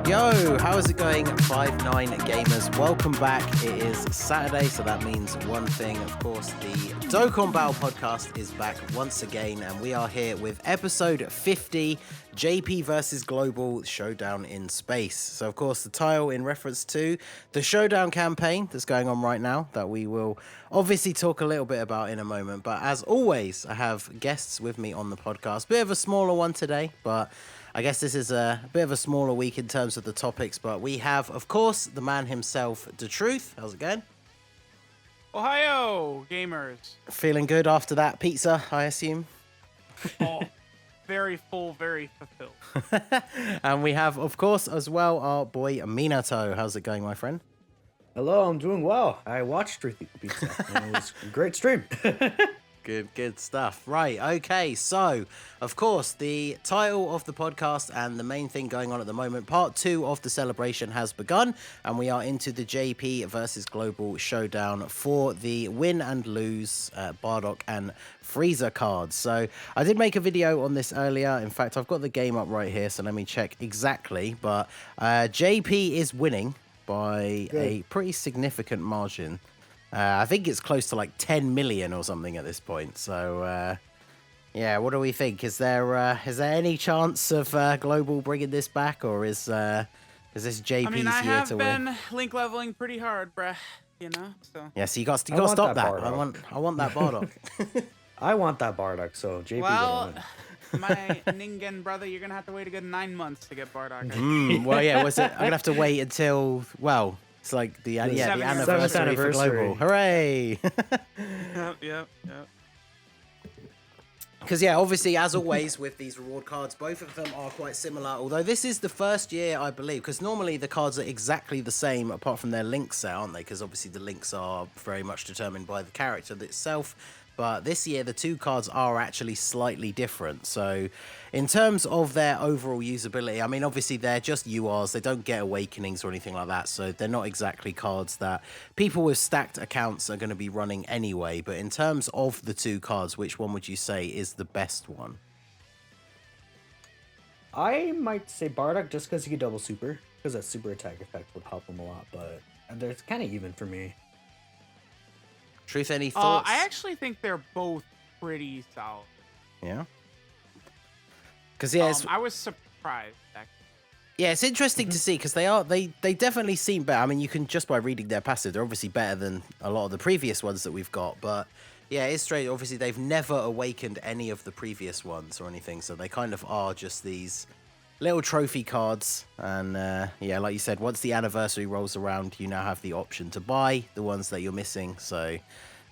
Yo, how is it going, 5-9 gamers? Welcome back. It is Saturday, so that means one thing. Of course, the Dokkan Battle podcast is back once again, and we are here with episode 50, JP versus Global Showdown in Space. So, of course, the title in reference to the Showdown campaign that's going on right now that we will obviously talk a little bit about in a moment. But as always, I have guests with me on the podcast. Bit of a smaller one today, but I guess this is a bit of a smaller week in terms of the topics, but we have, of course, the man himself, DaTruth. How's it going? Ohio, gamers. Feeling good after that pizza, I assume? Oh, very full, very fulfilled. And we have, of course, as well, our boy Minato. How's it going, my friend? Hello, I'm doing well. I watched Pizza, and it was a great stream. Good stuff. Right, okay, so, of course, the title of the podcast and the main thing going on at the moment, part 2 of the celebration has begun, and we are into the JP versus Global Showdown for the win and lose Bardock and Frieza cards. So, I did make a video on this earlier. In fact, I've got the game up right here, so let me check exactly, but JP is winning by a pretty significant margin. I think it's close to like 10 million or something at this point. So, yeah, what do we think? Is there any chance of Global bringing this back, or is this JP's year to win? I have been link leveling pretty hard, bruh. You know, so. Yeah, so you got to stop that. I want that Bardock. I want that Bardock, so JP. Well, my Ningen brother, you're gonna have to wait a good 9 months to get Bardock. Well, yeah, I'm gonna have to wait until it's like the anniversary for Global. Hooray! Yep. Because, yeah, obviously, as always, with these reward cards, both of them are quite similar. Although this is the first year, I believe, because normally the cards are exactly the same, apart from their link set, aren't they? Because, obviously, the links are very much determined by the character itself. But this year, the two cards are actually slightly different. So, in terms of their overall usability, I mean, obviously, they're just URs. They don't get awakenings or anything like that. So, they're not exactly cards that people with stacked accounts are going to be running anyway. But in terms of the two cards, which one would you say is the best one? I might say Bardock just because he could double super, because that super attack effect would help him a lot. But it's kind of even for me. Truth, any thoughts? I actually think they're both pretty solid. Yeah. Because I was surprised. Actually. Yeah, it's interesting to see because they definitely seem better. I mean, you can just by reading their passive, they're obviously better than a lot of the previous ones that we've got. But yeah, it's straight. Obviously, they've never awakened any of the previous ones or anything, so they kind of are just these little trophy cards. And yeah, like you said, once the anniversary rolls around, you now have the option to buy the ones that you're missing. So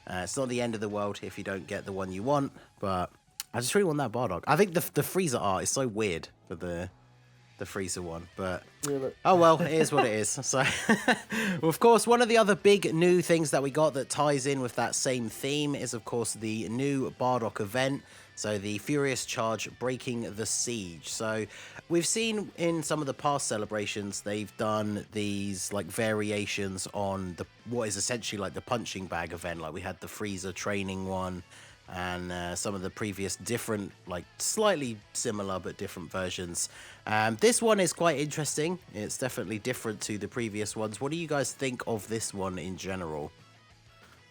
it's not the end of the world if you don't get the one you want. But I just really want that Bardock. I think the Frieza art is so weird for the Frieza one, but oh well, it is what it is. So of course, one of the other big new things that we got that ties in with that same theme is, of course, the new Bardock event. So the Furious Charge Breaking the Siege. So we've seen in some of the past celebrations, they've done these like variations on what is essentially like the punching bag event. Like we had the Frieza training one and some of the previous different, like slightly similar but different versions. This one is quite interesting. It's definitely different to the previous ones. What do you guys think of this one in general?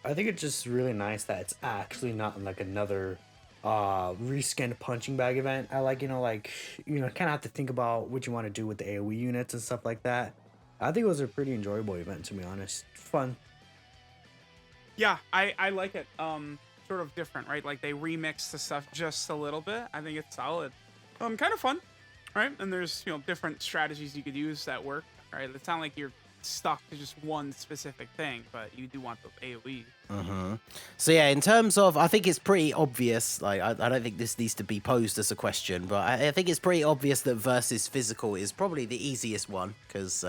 I think it's just really nice that it's actually not like another reskinned punching bag event. I like, kind of have to think about what you want to do with the AoE units and stuff like that. I think it was a pretty enjoyable event, to be honest. Fun. Yeah, I like it. Sort of different, right? Like they remix the stuff just a little bit. I think it's solid. Kind of fun, right? And there's different strategies you could use that work, right? It's not like you're stuck to just one specific thing, but you do want those AoE. So yeah, in terms of, I think it's pretty obvious, like I don't think this needs to be posed as a question, but I think it's pretty obvious that versus physical is probably the easiest one, because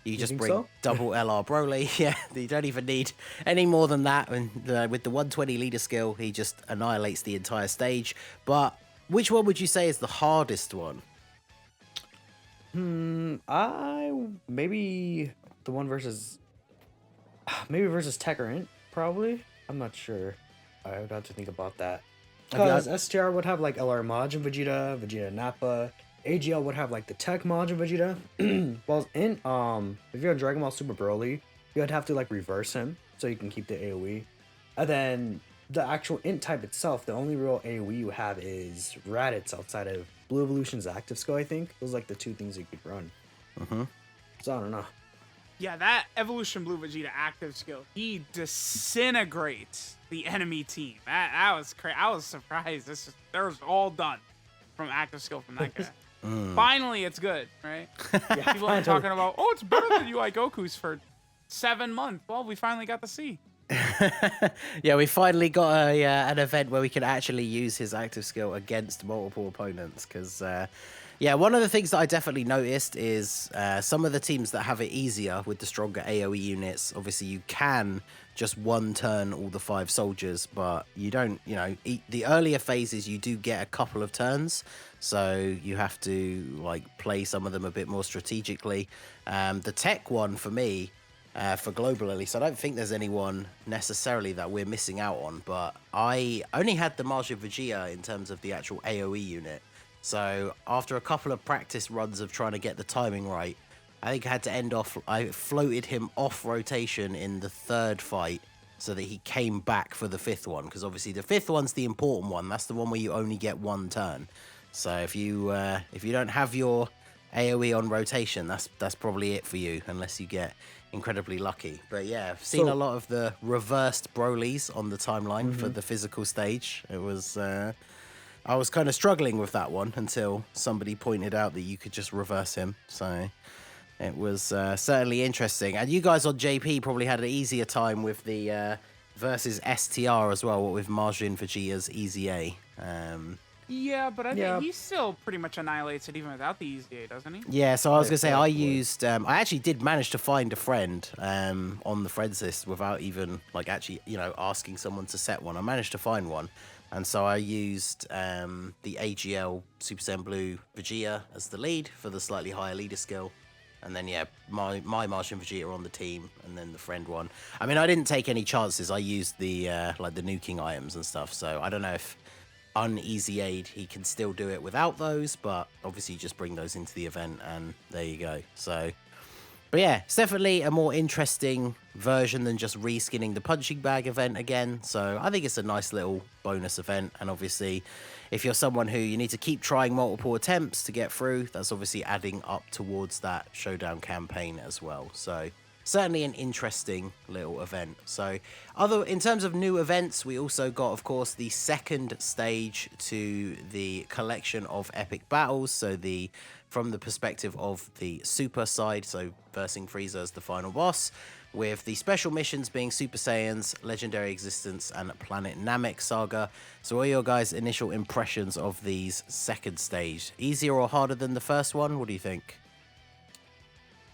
you just bring double LR Broly. Yeah, you don't even need any more than that, and with the 120 leader skill, he just annihilates the entire stage. But which one would you say is the hardest one? Maybe the one versus Tekkaren, probably. I'm not sure. I would have to think about that. Because STR would have like LR Maj and Vegeta Nappa, AGL would have like the tech module Vegeta. While in if you're on Dragon Ball Super Broly, you'd have to like reverse him so you can keep the AoE. And then the actual int type itself, the only real AoE you have is Raditz outside of Blue Evolution's active skill, I think. Those are like the two things you could run. So I don't know. Yeah, that Evolution Blue Vegeta active skill, he disintegrates the enemy team. That was crazy. I was surprised. They're all done from active skill from that guy. Finally, it's good, right? Yeah, People are talking about, oh, it's better than UI Goku's for 7 months. Well, we finally got to see. Yeah, we finally got an event where we can actually use his active skill against multiple opponents. Because, yeah, one of the things that I definitely noticed is some of the teams that have it easier with the stronger AoE units, obviously you can just one turn all the 5 soldiers, but you don't, the earlier phases you do get a couple of turns. So you have to like play some of them a bit more strategically. The tech one for me, for global at least, I don't think there's anyone necessarily that we're missing out on, but I only had the Martian Vegeta in terms of the actual AoE unit. So after a couple of practice runs of trying to get the timing right, I think I had to I floated him off rotation in the 3rd fight so that he came back for the 5th one, because obviously the 5th one's the important one. That's the one where you only get 1 turn. So if you don't have your AoE on rotation, that's probably it for you, unless you get incredibly lucky. But yeah, I've seen a lot of the reversed Brolys on the timeline for the physical stage. It was I was kind of struggling with that one until somebody pointed out that you could just reverse him. So it was certainly interesting. And you guys on JP probably had an easier time with the versus STR as well, what with Margin Vegeta's EZA. Yeah, but I think he still pretty much annihilates it even without the EZA, doesn't he? Yeah, so I was going to say, I used... I actually did manage to find a friend on the friends list without even, like, actually, asking someone to set one. I managed to find one. And so I used the AGL Super Saiyan Blue Vegeta as the lead for the slightly higher leader skill. And then, yeah, my Martian Vegeta on the team, and then the friend one. I mean, I didn't take any chances. I used the, the nuking items and stuff. So I don't know if uneasy aid he can still do it without those, but obviously you just bring those into the event and there you go. So but yeah, it's definitely a more interesting version than just reskinning the punching bag event again. So I think it's a nice little bonus event, and obviously if you're someone who you need to keep trying multiple attempts to get through, that's obviously adding up towards that Showdown campaign as well. So certainly an interesting little event. So in terms of new events, we also got, of course, the 2nd stage to the collection of epic battles. So from the perspective of the Super side, so versing Frieza as the final boss, with the special missions being Super Saiyans, Legendary Existence, and Planet Namek Saga. So what are your guys' initial impressions of these 2nd stage? Easier or harder than the first one? What do you think?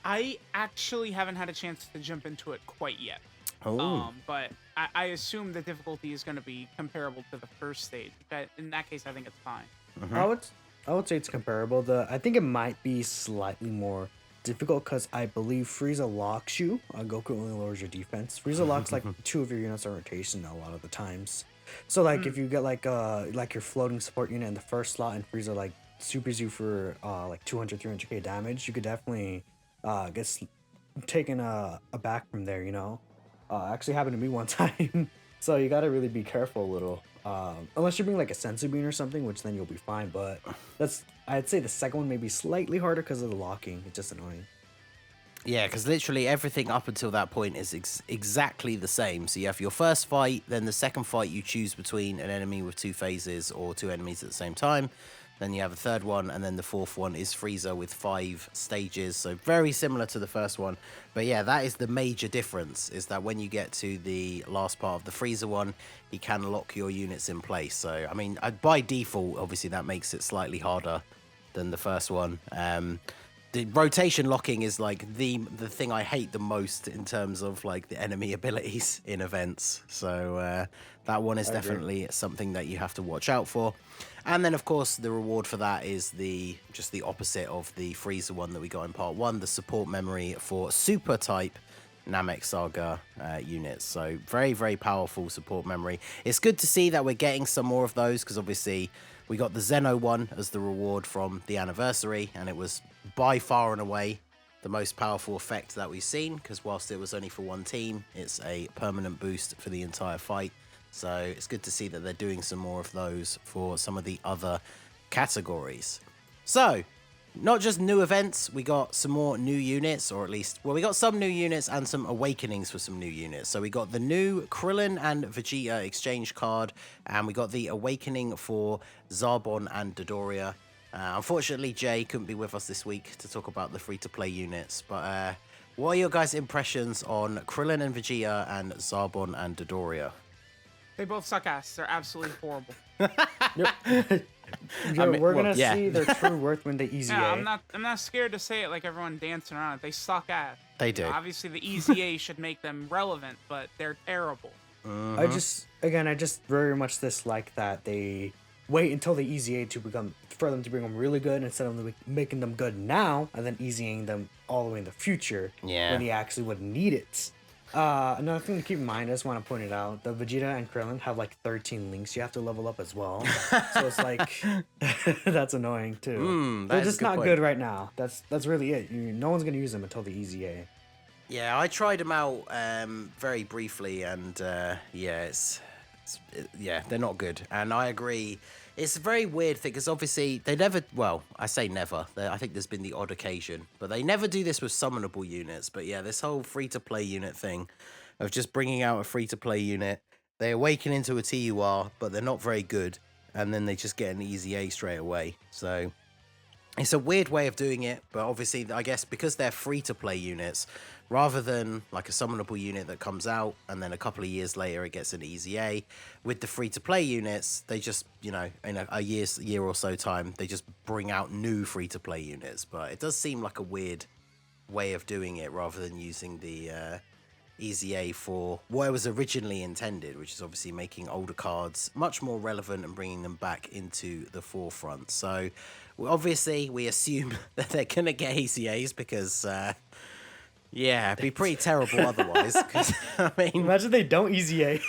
I actually haven't had a chance to jump into it quite yet. Oh. But I assume the difficulty is going to be comparable to the first stage. In that case, I think it's fine. I would say it's comparable. I think it might be slightly more difficult because I believe Frieza locks you. Goku only lowers your defense. Frieza locks like 2 of your units on rotation a lot of the times. So like if you get like your floating support unit in the first slot and Frieza like supers you for like 200-300k damage, you could definitely get taken aback from there, actually happened to me one time. So you gotta really be careful a little, unless you bring like a sensu bean or something, which then you'll be fine. But I'd say the second one may be slightly harder because of the locking. It's just annoying. Yeah, because literally everything up until that point is exactly the same. So you have your first fight, then the second fight you choose between an enemy with 2 phases or 2 enemies at the same time. Then you have a 3rd one, and then the 4th one is Frieza with 5 stages. So very similar to the first one. But yeah, that is the major difference, is that when you get to the last part of the Frieza one, he can lock your units in place. So, I mean, by default, obviously that makes it slightly harder than the first one. The rotation locking is like the thing I hate the most in terms of like the enemy abilities in events. So that one is definitely something that you have to watch out for. And then, of course, the reward for that is just the opposite of the Frieza one that we got in part 1, the support memory for super type Namek Saga units. So very, very powerful support memory. It's good to see that we're getting some more of those, because obviously We got the Zeno one as the reward from the anniversary, and it was by far and away the most powerful effect that we've seen, because whilst it was only for one team, it's a permanent boost for the entire fight. So it's good to see that they're doing some more of those for some of the other categories. So, not just new events, we got some more new units, or at least, well, we got some new units and some awakenings for some new units. So we got the new Krillin and Vegeta exchange card, and we got the awakening for Zarbon and Dodoria. Unfortunately, Jay couldn't be with us this week to talk about the free-to-play units, but what are your guys' impressions on Krillin and Vegeta and Zarbon and Dodoria? They both suck ass. They're absolutely horrible. We're gonna see their true worth when they EZA. Yeah, I'm not scared to say it like everyone dancing around it. They suck ass. They do. Obviously, the EZA should make them relevant, but they're terrible. I just very much dislike that they wait until the EZA for them to bring them really good instead of making them good now and then EZAing them all the way in the future when they actually would need it. Another thing to keep in mind, I just want to point it out, the Vegeta and Krillin have like 13 links you have to level up as well. So it's like, that's annoying too. They're just not good right now. That's really it. No one's going to use them until the EZA. Yeah, I tried them out very briefly, and they're not good. And I agree. It's a very weird thing, because obviously they never, well, I say never. I think there's been the odd occasion, but they never do this with summonable units. But yeah, this whole free-to-play unit thing of just bringing out a free-to-play unit, they awaken into a TUR, but they're not very good, and then they just get an EZA straight away. So it's a weird way of doing it, but obviously, I guess because they're free-to-play units, rather than like a summonable unit that comes out and then a couple of years later it gets an EZA, with the free-to-play units, they just, in a year or so time, they just bring out new free-to-play units. But it does seem like a weird way of doing it, rather than using the EZA for what it was originally intended, which is obviously making older cards much more relevant and bringing them back into the forefront. So obviously we assume that they're gonna get EZAs, because it'd be pretty terrible otherwise. 'Cause, I mean, imagine they don't EZA.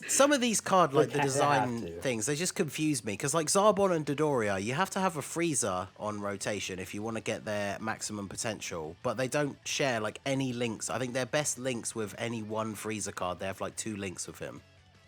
some of these card, like the design things, they just confuse me. Because like Zarbon and Dodoria, you have to have a Frieza on rotation if you want to get their maximum potential. But they don't share like any links. I think their best links with any one Frieza card, they have like 2 links with him.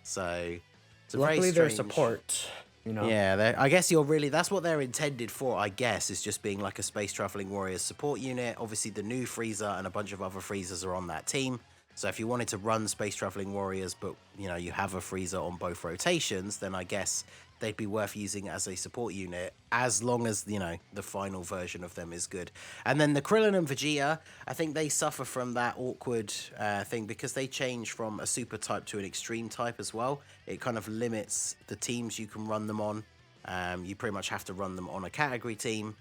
So it's luckily very their support. Yeah, I guess that's what they're intended for, I guess, is just being like a Space Traveling Warriors support unit. Obviously, the new Frieza and a bunch of other Friezas are on that team. So if you wanted to run Space Traveling Warriors, but, you have a Frieza on both rotations, then I guess they'd be worth using as a support unit, as long as, the final version of them is good. And then the Krillin and Vegeta, I think they suffer from that awkward thing, because they change from a super type to an extreme type as well. It kind of limits the teams you can run them on. You pretty much have to run them on a category team.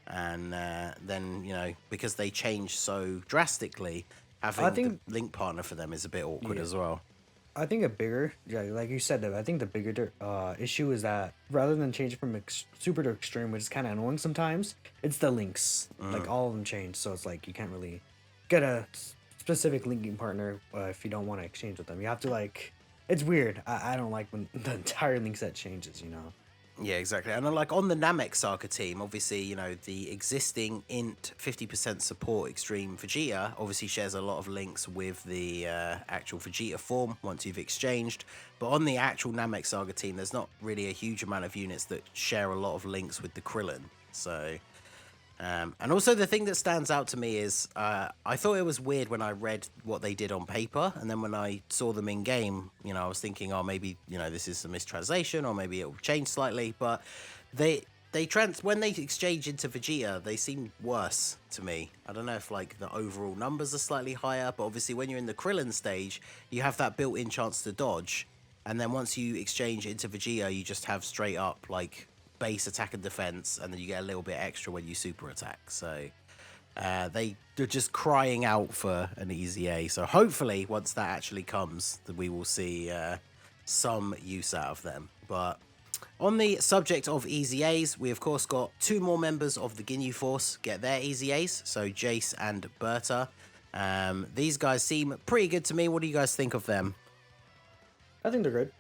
And then, because they change so drastically, having the link partner for them is a bit awkward as well. I think like you said, I think the bigger issue is that rather than changing from super to extreme, which is kind of annoying sometimes, it's the links. Like all of them change, so it's like you can't really get a specific linking partner if you don't want to exchange with them. You have to it's weird. I don't like when the entire link set changes. Yeah, exactly. And like on the Namek Saga team, obviously, the existing int 50% support Extreme Vegeta obviously shares a lot of links with the actual Vegeta form once you've exchanged. But on the actual Namek Saga team, there's not really a huge amount of units that share a lot of links with the Krillin. So, and also the thing that stands out to me is I thought it was weird when I read what they did on paper, and then when I saw them in game, I was thinking, oh, maybe this is a mistranslation, or maybe it will change slightly. But when they exchange into Vegeta, they seem worse to me. I don't know if like the overall numbers are slightly higher, but obviously when you're in the Krillin stage, you have that built-in chance to dodge, and then once you exchange into Vegeta, you just have straight up like base attack and defense, and then you get a little bit extra when you super attack. So they're just crying out for an EZA. So hopefully once that actually comes, that we will see some use out of them. But on the subject of EZAs, we of course got 2 more members of the Ginyu Force get their EZAs, so Jace and Berta. These guys seem pretty good to me. What do you guys think of them? I think they're good.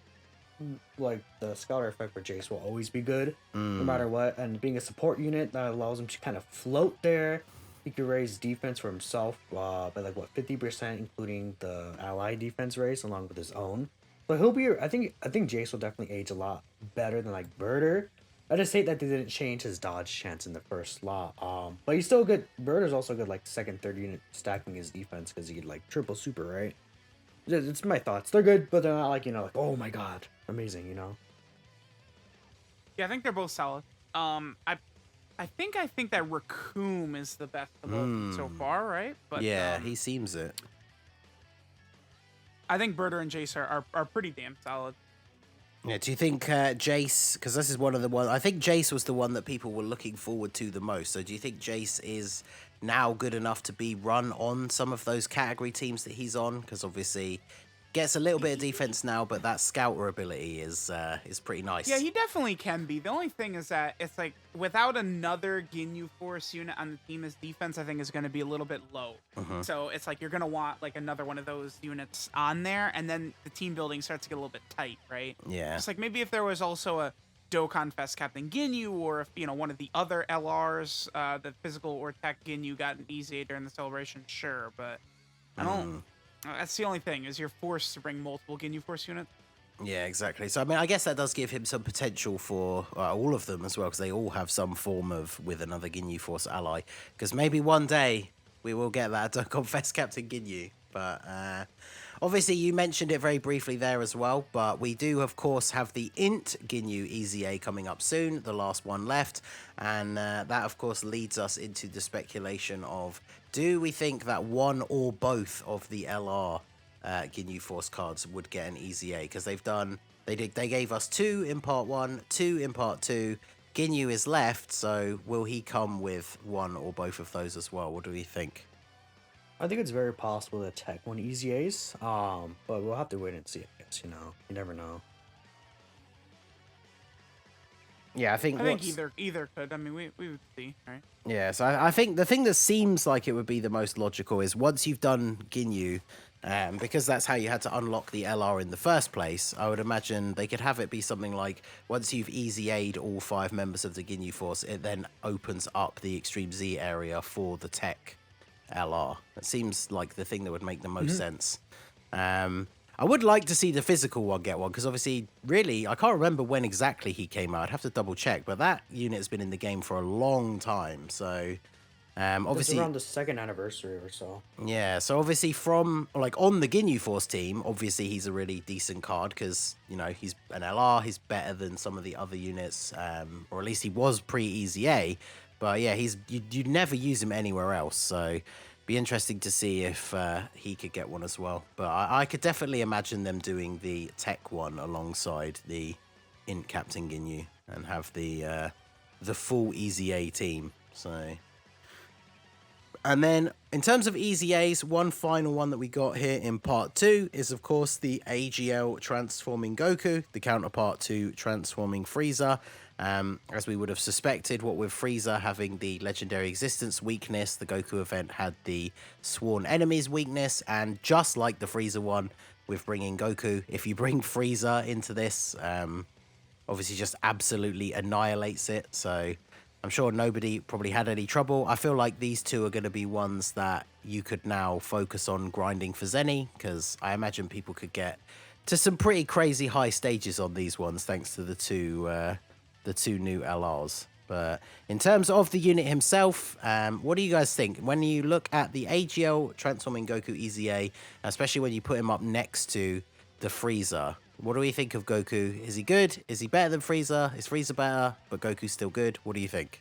like the Scholar effect for Jace will always be good, no Mm. matter what. And being a support unit, that allows him to kind of float there. He could raise defense for himself by like what 50%, including the ally defense raise along with his own. So he'll be. I think Jace will definitely age a lot better than like Birder. I just hate that they didn't change his dodge chance in the first slot. But he's still good. Birder's also good, like second, third unit stacking his defense because he could like triple super, right? It's my thoughts. They're good, but they're not like like oh my god, amazing. Yeah, I think they're both solid. I think that Raccoon is the best of both so far, right? But Yeah, he seems it. I think Birder and Jace are pretty damn solid. Yeah, do you think Jace, because this is one of the ones, I think Jace was the one that people were looking forward to the most. So do you think Jace is now good enough to be run on some of those category teams that he's on? Because obviously gets a little bit of defense now, but that scouter ability is pretty nice. Yeah, he definitely can be. The only thing is that it's like without another Ginyu Force unit on the team, his defense I think is going to be a little bit low. So it's like you're going to want like another one of those units on there, and then the team building starts to get a little bit tight, right? Yeah. It's like maybe if there was also a Dokkan Fest Captain Ginyu, or if one of the other LRs, the physical or tech Ginyu got an EZA during the celebration, sure, but I don't. That's the only thing, is you're forced to bring multiple Ginyu Force units. Yeah, exactly. So, I mean, I guess that does give him some potential for all of them as well, because they all have some form of with another Ginyu Force ally. Because maybe one day we will get that Dokkan Fest Captain Ginyu. But obviously, you mentioned it very briefly there as well. But we do, of course, have the Int Ginyu EZA coming up soon, the last one left. And that, of course, leads us into the speculation of, do we think that one or both of the LR Ginyu Force cards would get an EZA? Because they gave us 2 in part 1, 2 in part 2. Ginyu is left, so will he come with one or both of those as well? What do we think? I think it's very possible to tech one EZAs, but we'll have to wait and see. I guess you never know. Yeah, I think either could. I mean, we would see, right? Yeah, so I think the thing that seems like it would be the most logical is once you've done Ginyu, because that's how you had to unlock the LR in the first place, I would imagine they could have it be something like, once you've EZA'd all 5 members of the Ginyu Force, it then opens up the Extreme Z area for the tech LR. It seems like the thing that would make the most sense. I would like to see the physical one get one, because obviously, really, I can't remember when exactly he came out. I'd have to double check, but that unit has been in the game for a long time, so obviously it's around the 2nd anniversary or so. Yeah, so obviously from like on the Ginyu Force team, obviously he's a really decent card because he's an LR, he's better than some of the other units, or at least he was pre-EZA. But yeah, you'd never use him anywhere else, so be interesting to see if he could get one as well. But I could definitely imagine them doing the tech one alongside the Int Captain Ginyu and have the full EZA team. So, and then in terms of EZAs, one final one that we got here in part 2 is of course the AGL transforming Goku, the counterpart to transforming Frieza. As we would have suspected, what with Frieza having the legendary existence weakness, the Goku event had the sworn enemies weakness, and just like the Frieza one, with bringing Goku, if you bring Frieza into this, obviously just absolutely annihilates it, so I'm sure nobody probably had any trouble. I feel like these two are going to be ones that you could now focus on grinding for Zenny, because I imagine people could get to some pretty crazy high stages on these ones thanks to the two new LRs. But in terms of the unit himself, what do you guys think? When you look at the AGL transforming Goku EZA, especially when you put him up next to the Frieza, what do we think of Goku? Is he good? Is he better than Frieza? Is Frieza better, but Goku's still good? What do you think?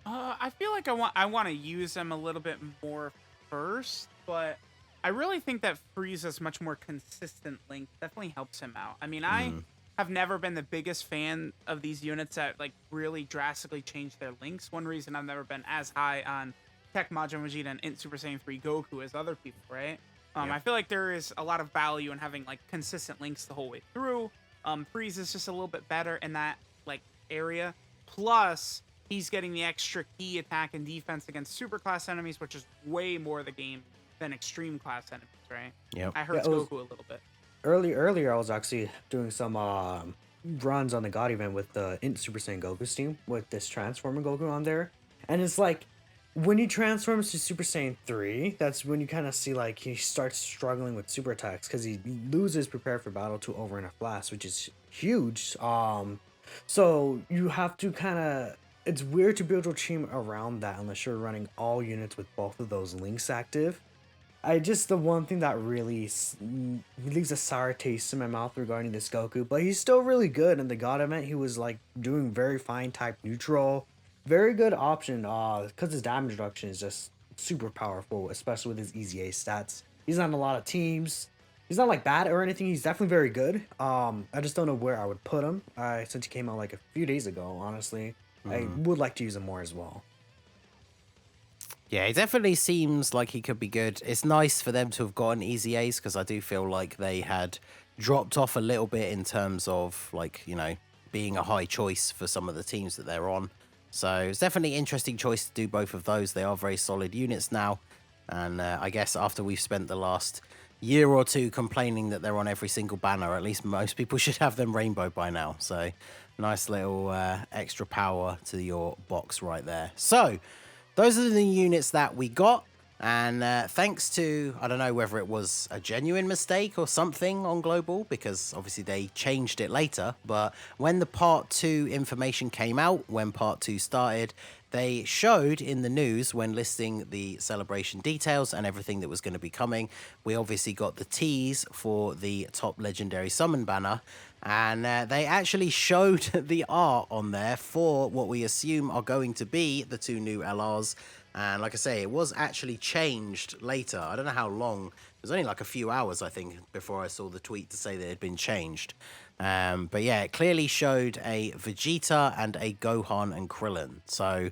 I feel like I want to use him a little bit more first, but I really think that Frieza's much more consistent link definitely helps him out. I mean, I have never been the biggest fan of these units that like really drastically change their links. One reason I've never been as high on Tech Majin Vegeta and Int Super Saiyan 3 Goku as other people, right? I feel like there is a lot of value in having like consistent links the whole way through. Frieza's just a little bit better in that like area. Plus, he's getting the extra key attack and defense against super class enemies, which is way more the game than extreme class enemies, right? Yep. I hurt Goku a little bit. earlier I was actually doing some runs on the God event with the Super Saiyan Goku's team with this Transformer Goku on there, and it's like when he transforms to Super Saiyan 3, that's when you kind of see like he starts struggling with super attacks because he loses prepare for battle to over in a blast, which is huge. So you have to kind of, it's weird to build your team around that unless you're running all units with both of those links active. I just, the one thing that really leaves a sour taste in my mouth regarding this Goku, but he's still really good. In the God event, he was like doing very fine type neutral, very good option. Because his damage reduction is just super powerful, especially with his EZA stats. He's on a lot of teams. He's not like bad or anything. He's definitely very good. I just don't know where I would put him. Since he came out like a few days ago, honestly, I would like to use him more as well. Yeah, it definitely seems like he could be good. It's nice for them to have gotten EZAs because I do feel like they had dropped off a little bit in terms of like, you know, being a high choice for some of the teams that they're on. So it's definitely an interesting choice to do both of those. They are very solid units now. And I guess after we've spent the last year or two complaining that they're on every single banner, at least most people should have them rainbow by now. So nice little extra power to your box right there. So those are the units that we got, and thanks to, I don't know whether it was a genuine mistake or something on Global, because obviously they changed it later, but when the Part 2 information came out, when Part 2 started, they showed in the news when listing the celebration details and everything that was going to be coming, we obviously got the tease for the top legendary summon banner, and they actually showed the art on there for what we assume are going to be the 2 new LRs. And like I say, it was actually changed later. I don't know how long. It was only like a few hours, I think, before I saw the tweet to say that it had been changed. But yeah, it clearly showed a Vegeta and a Gohan and Krillin. So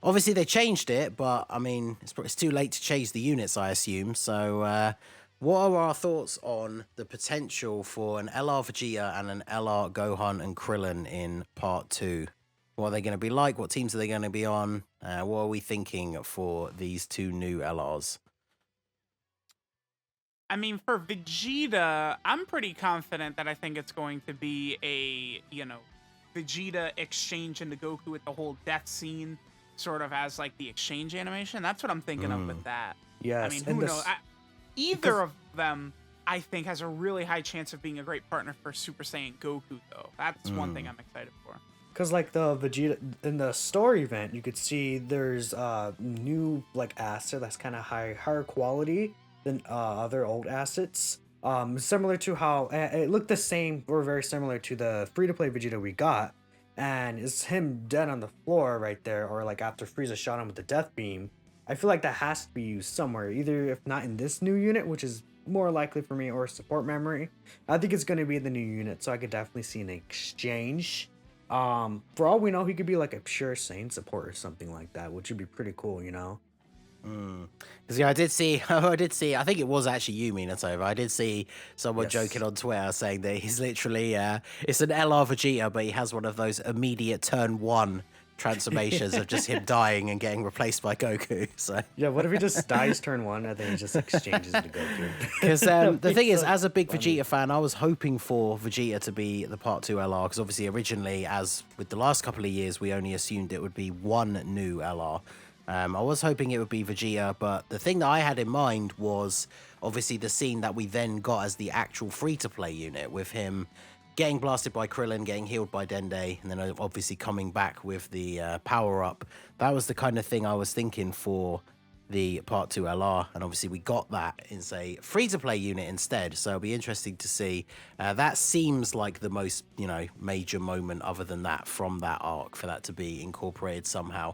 obviously they changed it, but I mean, it's too late to change the units, I assume. So what are our thoughts on the potential for an LR Vegeta and an LR Gohan and Krillin in Part 2? What are they going to be like? What teams are they going to be on? What are we thinking for these 2 new LRs? I mean, for Vegeta, I'm pretty confident that I think it's going to be a, Vegeta exchange into Goku with the whole death scene, sort of as like the exchange animation. That's what I'm thinking of with that. Yes, I mean, who knows? Either of them, I think, has a really high chance of being a great partner for Super Saiyan Goku, though. That's one thing I'm excited for. Because like the Vegeta in the story event, you could see there's new like asset that's kind of higher quality than other old assets. Similar to how it looked the same or very similar to the free-to-play Vegeta we got, and it's him dead on the floor right there, or like after Frieza shot him with the death beam. I feel like that has to be used somewhere, either if not in this new unit, which is more likely for me, or support memory. I think it's going to be the new unit, so I could definitely see an exchange. For all we know, he could be like a pure Saiyan support or something like that, which would be pretty cool, you know? Because yeah, I did see, I think it was actually you, Minato, but I did see someone joking on Twitter saying that he's literally, it's an LR Vegeta, but he has one of those immediate turn 1 transformations of just him dying and getting replaced by Goku. So yeah, what if he just dies turn 1 and then he just exchanges to Goku? Because the thing is, as a big Vegeta fan, I was hoping for Vegeta to be the Part 2 LR, because obviously originally, as with the last couple of years, we only assumed it would be 1 new LR. I was hoping it would be Vegeta, but the thing that I had in mind was obviously the scene that we then got as the actual free-to-play unit, with him getting blasted by Krillin, getting healed by Dende, and then obviously coming back with the power-up. That was the kind of thing I was thinking for the Part 2 LR, and obviously we got that in, say, free-to-play unit instead, so it'll be interesting to see. That seems like the most, major moment other than that from that arc, for that to be incorporated somehow.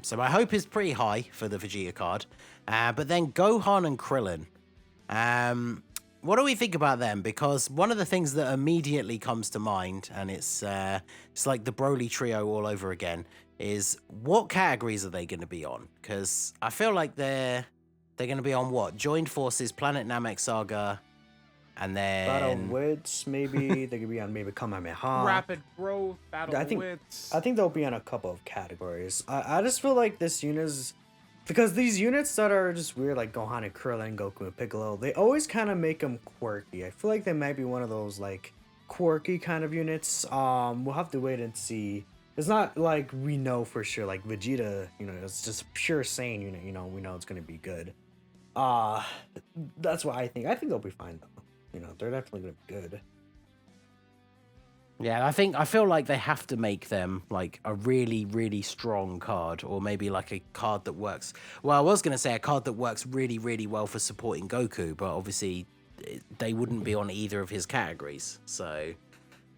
So my hope is pretty high for the Vegeta card. But then Gohan and Krillin. What do we think about them? Because one of the things that immediately comes to mind, and it's like the Broly trio all over again, is what categories are they going to be on? Because I feel like they're going to be on what? Joined Forces, Planet Namek Saga, and then Battle Wits, maybe. They could be on maybe Kamehameha. Rapid Growth, Battle Wits. I think they'll be on a couple of categories. I just feel like this unit is Because these units that are just weird, like Gohan and Krillin, Goku and Piccolo, they always kind of make them quirky. I feel like they might be one of those like quirky kind of units. We'll have to wait and see. It's not like we know for sure. Like Vegeta, it's just pure Saiyan unit. We know it's gonna be good. Uh that's what I think. I think they'll be fine though. They're definitely gonna be good. Yeah, I feel like they have to make them like a really, really strong card, or maybe like a card that works. Well, I was gonna say a card that works really, really well for supporting Goku, but obviously they wouldn't be on either of his categories. So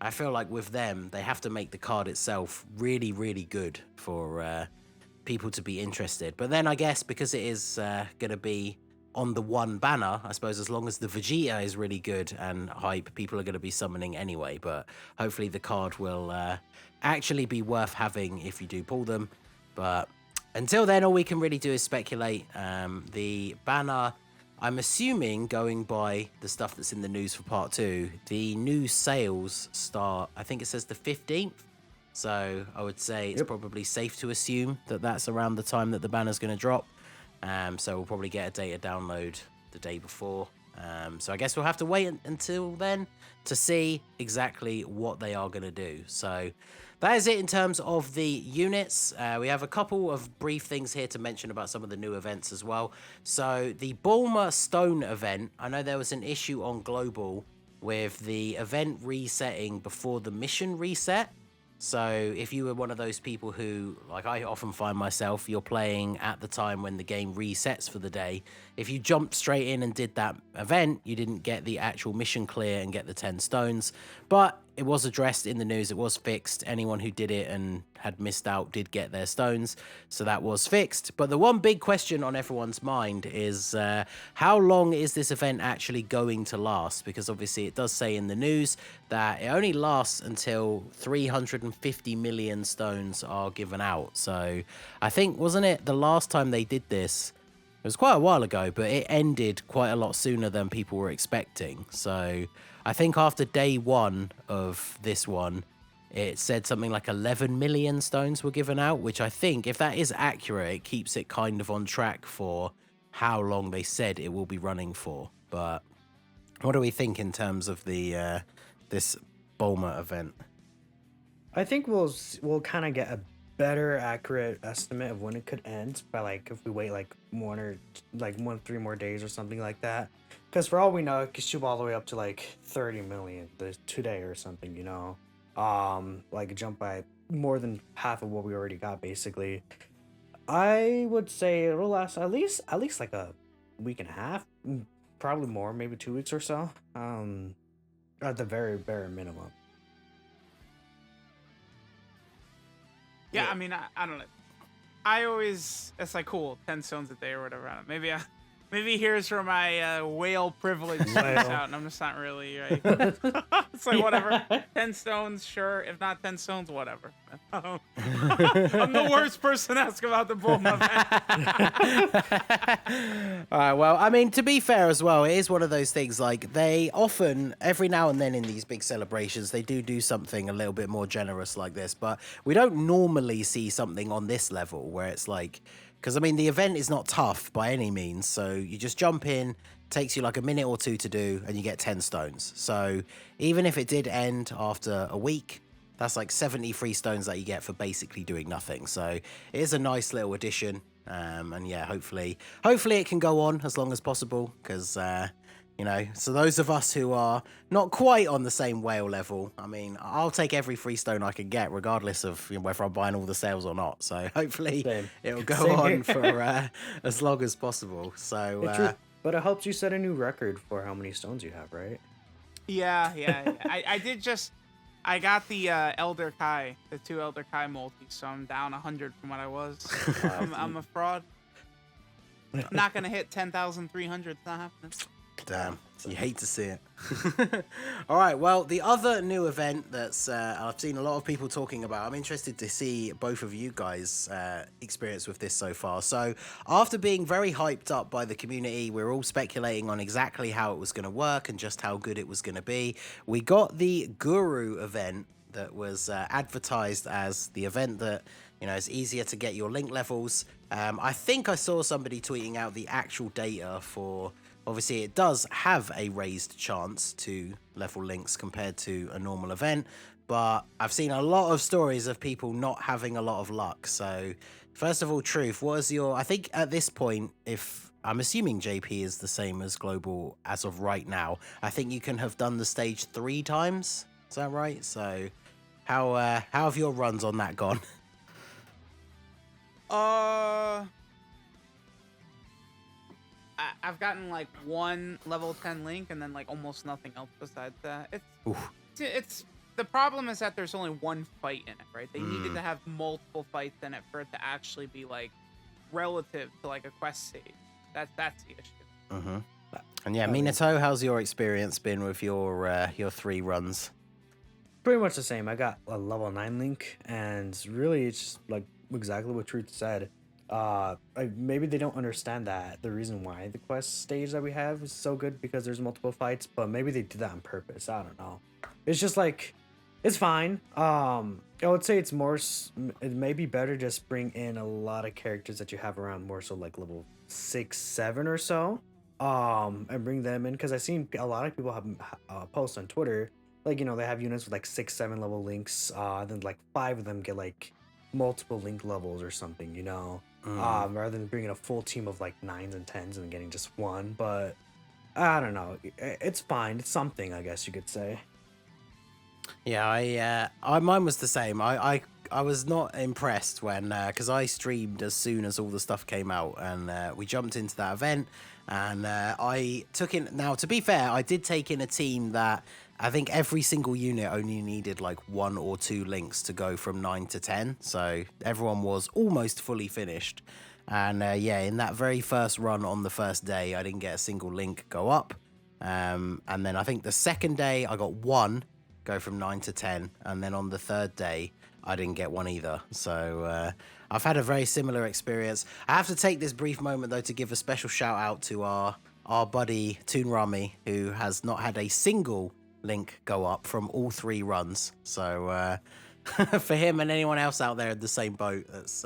I feel like with them, they have to make the card itself really, really good for people to be interested. But then I guess because it is gonna be on the one banner, I suppose as long as the Vegeta is really good and hype, people are going to be summoning anyway. But hopefully the card will actually be worth having if you do pull them. But until then, all we can really do is speculate. The banner, I'm assuming, going by the stuff that's in the news for part 2, the new sales start, I think it says the 15th. So I would say it's probably safe to assume that that's around the time that the banner's going to drop. So we'll probably get a data download the day before. So I guess we'll have to wait until then to see exactly what they are going to do. So that is it in terms of the units. We have a couple of brief things here to mention about some of the new events as well. So the Bulma Stone event, I know there was an issue on Global with the event resetting before the mission reset. So if you were one of those people who, like I often find myself, you're playing at the time when the game resets for the day. If you jumped straight in and did that event, you didn't get the actual mission clear and get the 10 stones. But it was addressed in the news. It was fixed. Anyone who did it and had missed out did get their stones. So that was fixed. But the one big question on everyone's mind is how long is this event actually going to last? Because obviously it does say in the news that it only lasts until 350 million stones are given out. So I think, wasn't it the last time they did this? It was quite a while ago, but it ended quite a lot sooner than people were expecting. So I think after day 1 of this one, it said something like 11 million stones were given out, which I think, if that is accurate, it keeps it kind of on track for how long they said it will be running for. But what do we think in terms of the this Bulma event? I think we'll kind of get a better accurate estimate of when it could end by like if we wait like 3 more days or something like that. Because for all we know, it could shoot all the way up to like 30 million today or something. Like jump by more than half of what we already got basically. I would say it'll last at least like a week and a half, probably more, maybe 2 weeks or so. At the very bare minimum. Yeah, I mean, I don't know. I always, it's like, cool, 10 stones a day or whatever. I don't know. Maybe here's where my whale privilege comes out, and I'm just not really, right? It's like, whatever. 10 stones, sure. If not 10 stones, whatever. I'm the worst person to ask about the Bulma event. All right, well, I mean, to be fair as well, it is one of those things, like, they often, every now and then in these big celebrations, they do something a little bit more generous like this, but we don't normally see something on this level where it's like, because, I mean, the event is not tough by any means, so you just jump in, takes you like a minute or two to do, and you get 10 stones. So even if it did end after a week, that's like 70 free stones that you get for basically doing nothing. So it is a nice little addition, and yeah, hopefully it can go on as long as possible, because so those of us who are not quite on the same whale level, I mean, I'll take every free stone I can get, regardless of whether I'm buying all the sales or not. So hopefully it'll go on for as long as possible. So, but it helps you set a new record for how many stones you have, right? Yeah. I got the Elder Kai, the 2 Elder Kai multis, so I'm down 100 from what I was. I'm a fraud. I'm not gonna hit 10,300. It's not happening. Damn, you hate to see it. All right, well, the other new event that's I've seen a lot of people talking about, I'm interested to see both of you guys' experience with this so far. So after being very hyped up by the community, we're all speculating on exactly how it was going to work and just how good it was going to be. We got the Guru event that was advertised as the event that, you know, is easier to get your link levels. I think I saw somebody tweeting out the actual data for, obviously it does have a raised chance to level links compared to a normal event, but I've seen a lot of stories of people not having a lot of luck. So first of all, Truth, what is your, I think at this point, if I'm assuming JP is the same as Global as of right now, I think you can have done the stage 3 times. Is that right? So how have your runs on that gone? I've gotten like one level 10 link and then like almost nothing else besides that. It's the problem is that there's only one fight in it, right? They needed to have multiple fights in it for it to actually be like relative to like a quest stage. That's the issue. And yeah, Minato, how's your experience been with your 3 runs? Pretty much the same. I got a level 9 link, and really it's just like exactly what Truth said. Maybe they don't understand that the reason why the quest stage that we have is so good because there's multiple fights, but maybe they did that on purpose. I don't know. It's just like, it's fine. I would say it's more, it may be better just bring in a lot of characters that you have around more so like level 6, 7 or so, and bring them in, because I've seen a lot of people have posts on Twitter, like, you know, they have units with like 6, 7 level links, then like 5 of them get like multiple link levels or something, you know. Rather than bringing a full team of like 9s and 10s and getting just one. But I don't know, it's fine. It's something, I guess you could say. Yeah, mine was the same. I was not impressed when, because I streamed as soon as all the stuff came out, and we jumped into that event, and I took in, now to be fair, I did take in a team that I think every single unit only needed like 1 or 2 links to go from 9 to 10. So everyone was almost fully finished. And yeah, in that very first run on the first day, I didn't get a single link go up. And then I think the second day I got 1 go from 9 to 10. And then on the third day, I didn't get 1 either. So I've had a very similar experience. I have to take this brief moment though to give a special shout out to our buddy Toon Rami, who has not had a single link go up from all 3 runs. So for him and anyone else out there in the same boat, that's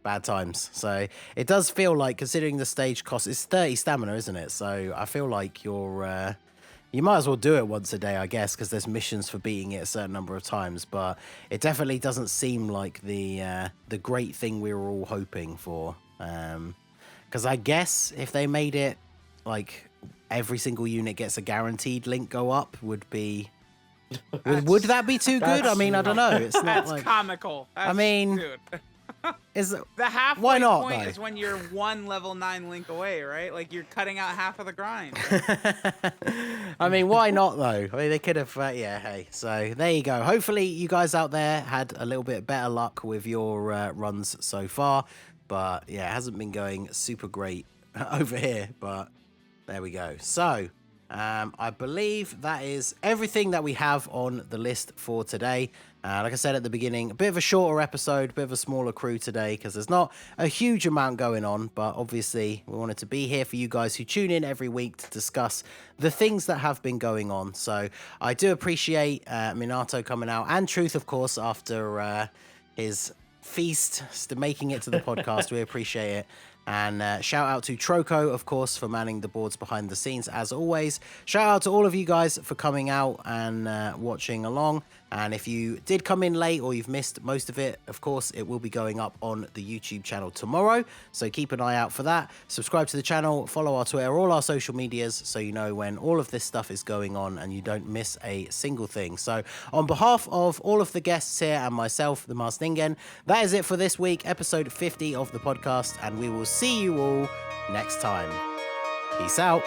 bad times. So it does feel like, considering the stage cost, it's 30 stamina, isn't it? So I feel like you might as well do it once a day, I guess, because there's missions for beating it a certain number of times. But it definitely doesn't seem like the great thing we were all hoping for. Because I guess if they made it like every single unit gets a guaranteed link go up, would that be too good? I mean, I don't know. It's not that's like comical. I mean, dude. is The halfway why not, point though? is when you're 1 level 9 link away, right? Like you're cutting out half of the grind. I mean, why not though? I mean, they could have. Yeah, hey. So there you go. Hopefully, you guys out there had a little bit better luck with your runs so far. But yeah, it hasn't been going super great over here. But there we go. So I believe that is everything that we have on the list for today. Like I said at the beginning, a bit of a shorter episode, a bit of a smaller crew today because there's not a huge amount going on, but obviously we wanted to be here for you guys who tune in every week to discuss the things that have been going on. So I do appreciate Minato coming out, and Truth, of course, after his feast, making it to the podcast. We appreciate it. And shout out to Troco, of course, for manning the boards behind the scenes, as always. Shout out to all of you guys for coming out and watching along. And if you did come in late or you've missed most of it, of course, it will be going up on the YouTube channel tomorrow. So keep an eye out for that. Subscribe to the channel, follow our Twitter, all our social medias, so you know when all of this stuff is going on and you don't miss a single thing. So on behalf of all of the guests here and myself, the MaskedNingen, that is it for this week, episode 50 of the podcast. And we will see you all next time. Peace out.